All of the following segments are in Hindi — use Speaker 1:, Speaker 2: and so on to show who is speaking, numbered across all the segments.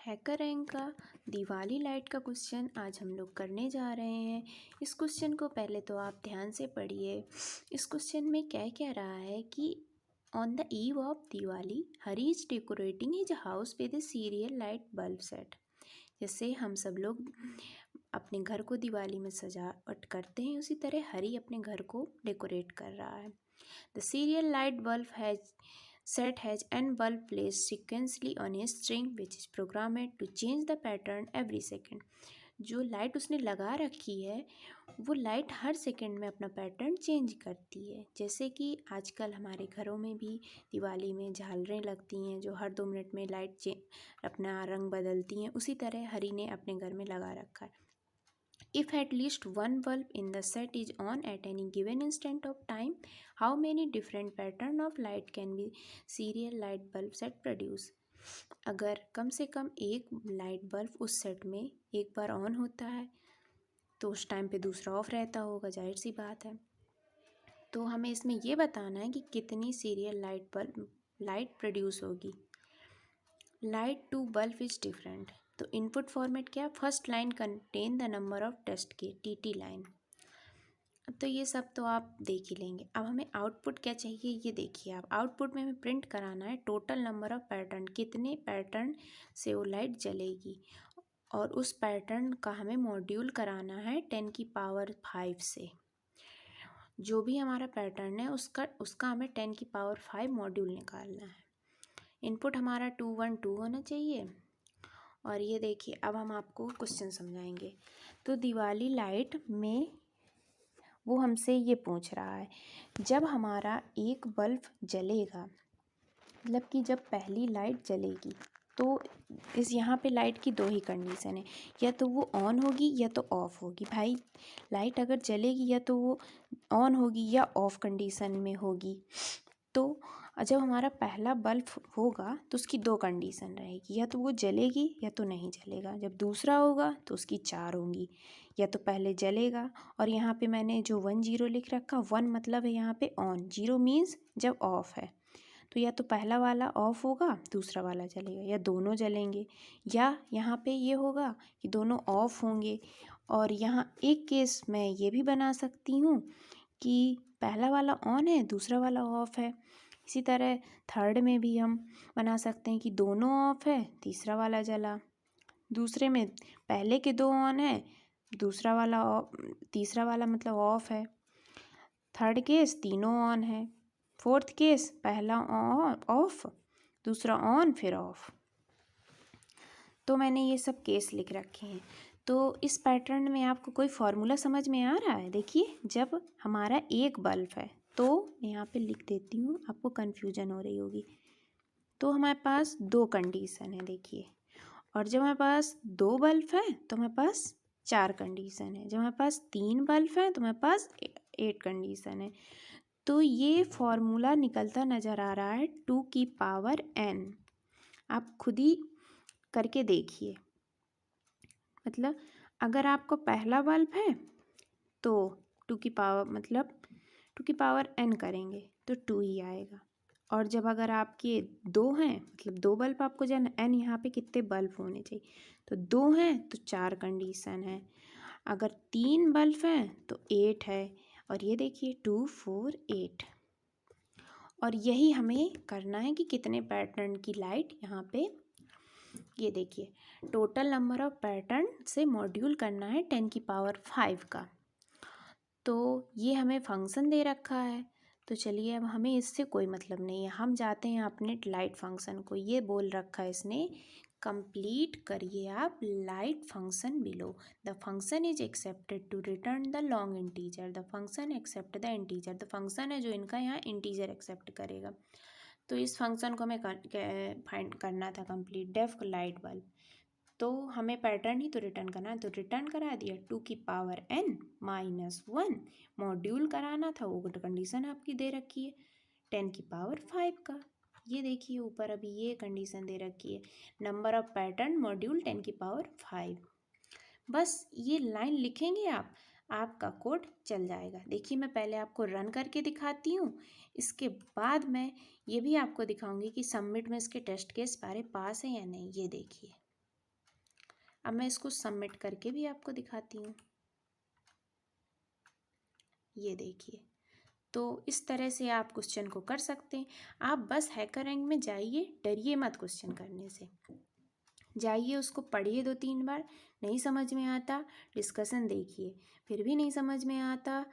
Speaker 1: हैकर रैंक का दिवाली लाइट का क्वेश्चन आज हम लोग करने जा रहे हैं। इस क्वेश्चन को पहले तो आप ध्यान से पढ़िए। इस क्वेश्चन में क्या कह रहा है कि on the eve of Diwali Hari is decorating his house with A serial light bulb set. जैसे हम सब लोग अपने घर को दिवाली में सजावट करते हैं, उसी तरह हरी अपने घर को डेकोरेट कर रहा है। The serial light bulb set has n bulb placed sequentially on a string which is programmed to change the pattern every second। जो लाइट उसने लगा रखी है वो लाइट हर सेकंड में अपना पैटर्न चेंज करती है। जैसे कि आजकल हमारे घरों में भी दिवाली में झालरें लगती हैं जो हर 2 मिनट में लाइट अपना रंग बदलती हैं, उसी तरह हरी ने अपने घर में लगा रखा है। If at least one bulb in the set is on at any given instant of time, how many different pattern of light can be serial light bulb set produce? अगर कम से कम एक लाइट बल्ब उस सेट में एक बार ऑन होता है तो उस टाइम पे दूसरा ऑफ रहता होगा, जाहिर सी बात है। तो हमें इसमें ये बताना है कि कितनी सीरियल लाइट प्रोड्यूस होगी। Light to bulb is different. तो इनपुट फॉर्मेट क्या, first line contain the number of test के टीटी लाइन। तो ये सब तो आप देख ही लेंगे। अब हमें आउटपुट क्या चाहिए ये देखिए आप। आउटपुट में हमें प्रिंट कराना है टोटल नंबर ऑफ पैटर्न, कितने पैटर्न से वो लाइट जलेगी, और उस पैटर्न का हमें मॉड्यूल कराना है 10 की पावर 5 से। जो भी हमारा पैटर्न है उसका हमें 10 की पावर 5 मॉड्यूल निकालना है। इनपुट हमारा 2 1 2 होना चाहिए। और ये देखिए अब हम आपको क्वेश्चन समझाएंगे। तो दिवाली लाइट में वो हमसे ये पूछ रहा है, जब हमारा एक बल्ब जलेगा, मतलब कि जब पहली लाइट जलेगी तो इस यहाँ पे लाइट की 2 ही कंडीशन है, या तो वो ऑन होगी या तो ऑफ होगी। भाई लाइट अगर जलेगी या तो वो ऑन होगी या ऑफ कंडीशन में होगी। तो जब हमारा पहला बल्ब होगा तो उसकी 2 कंडीशन रहेगी, या तो वो जलेगी या तो नहीं जलेगा। जब दूसरा होगा तो उसकी 4 होंगी, या तो पहले जलेगा, और यहाँ पे मैंने जो 1 0 लिख रखा, 1 मतलब है यहाँ पे ऑन, 0 मीन्स जब ऑफ है। तो या तो पहला वाला ऑफ होगा दूसरा वाला जलेगा, या दोनों जलेंगे, या यहाँ पे ये होगा कि दोनों ऑफ होंगे। और यहाँ एक केस मैं ये भी बना सकती हूँ कि पहला वाला ऑन है दूसरा वाला ऑफ है। इसी तरह थर्ड में भी हम बना सकते हैं कि दोनों ऑफ है तीसरा वाला जला। दूसरे में पहले के 2 ऑन है दूसरा वाला तीसरा वाला मतलब ऑफ है। थर्ड केस तीनों ऑन है। फोर्थ केस पहला ऑफ दूसरा ऑन फिर ऑफ। तो मैंने ये सब केस लिख रखे हैं। तो इस पैटर्न में आपको कोई फॉर्मूला समझ में आ रहा है? देखिए जब हमारा एक बल्ब है तो यहाँ पे लिख देती हूँ, आपको कन्फ्यूजन हो रही होगी। तो हमारे पास 2 कंडीशन है देखिए, और जब हमारे पास 2 बल्ब है तो हमारे पास 4 कंडीशन है। जब हमारे पास 3 बल्ब है तो हमारे पास 8 कंडीशन है। तो ये फॉर्मूला निकलता नज़र आ रहा है 2 की पावर n। आप खुद ही करके देखिए। मतलब अगर आपका पहला बल्ब है तो 2 की पावर मतलब 2 की पावर n करेंगे तो 2 ही आएगा। और जब अगर आपके 2 हैं मतलब 2 बल्ब आपको जब n यहाँ पे कितने बल्ब होने चाहिए, तो 2 हैं तो 4 कंडीशन है। अगर 3 बल्ब हैं तो 8 है। और ये देखिए 2 4 8। और यही हमें करना है कि कितने पैटर्न की लाइट यहाँ पे, ये देखिए टोटल नंबर ऑफ पैटर्न से मॉड्यूल करना है 10 की पावर 5 का। तो ये हमें फंक्शन दे रखा है। तो चलिए अब हमें इससे कोई मतलब नहीं है, हम जाते हैं अपने लाइट फंक्शन को। ये बोल रखा है इसने, कंप्लीट करिए आप light function below. The function is accepted to return the long integer. The function accept the integer. The function है जो इनका यहाँ इंटीजर एक्सेप्ट करेगा। तो इस फंक्शन को हमें फाइंड करना था कंप्लीट डेफ लाइट बल्ब। तो हमें पैटर्न ही तो रिटर्न करना है, तो रिटर्न करा दिया 2 की पावर n -1। मॉड्यूल कराना था, वो कंडीशन आपकी दे रखी है 10 की पावर 5 का। ये देखिए ऊपर अभी ये कंडीशन दे रखी है, नंबर ऑफ पैटर्न मॉड्यूल 10 की पावर 5। बस ये लाइन लिखेंगे आप, आपका कोड चल जाएगा। देखिए मैं पहले आपको रन करके दिखाती हूँ, इसके बाद मैं ये भी आपको दिखाऊंगी कि सबमिट में इसके टेस्ट केस सारे पास है या नहीं। ये देखिए अब मैं इसको सबमिट करके भी आपको दिखाती हूँ। ये देखिए, तो इस तरह से आप क्वेश्चन को कर सकते हैं। आप बस हैकर रैंक में जाइए, डरिए मत क्वेश्चन करने से। जाइए, उसको पढ़िए 2-3 बार, नहीं समझ में आता डिस्कशन देखिए, फिर भी नहीं समझ में आता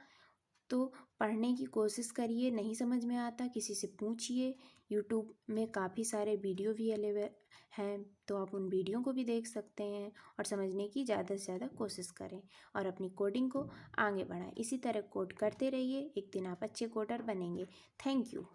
Speaker 1: तो पढ़ने की कोशिश करिए, नहीं समझ में आता किसी से पूछिए। यूट्यूब में काफ़ी सारे वीडियो भी अवेलेबल हैं, तो आप उन वीडियो को भी देख सकते हैं और समझने की ज़्यादा से ज़्यादा कोशिश करें और अपनी कोडिंग को आगे बढ़ाएं। इसी तरह कोड करते रहिए, एक दिन आप अच्छे कोडर बनेंगे। Thank you.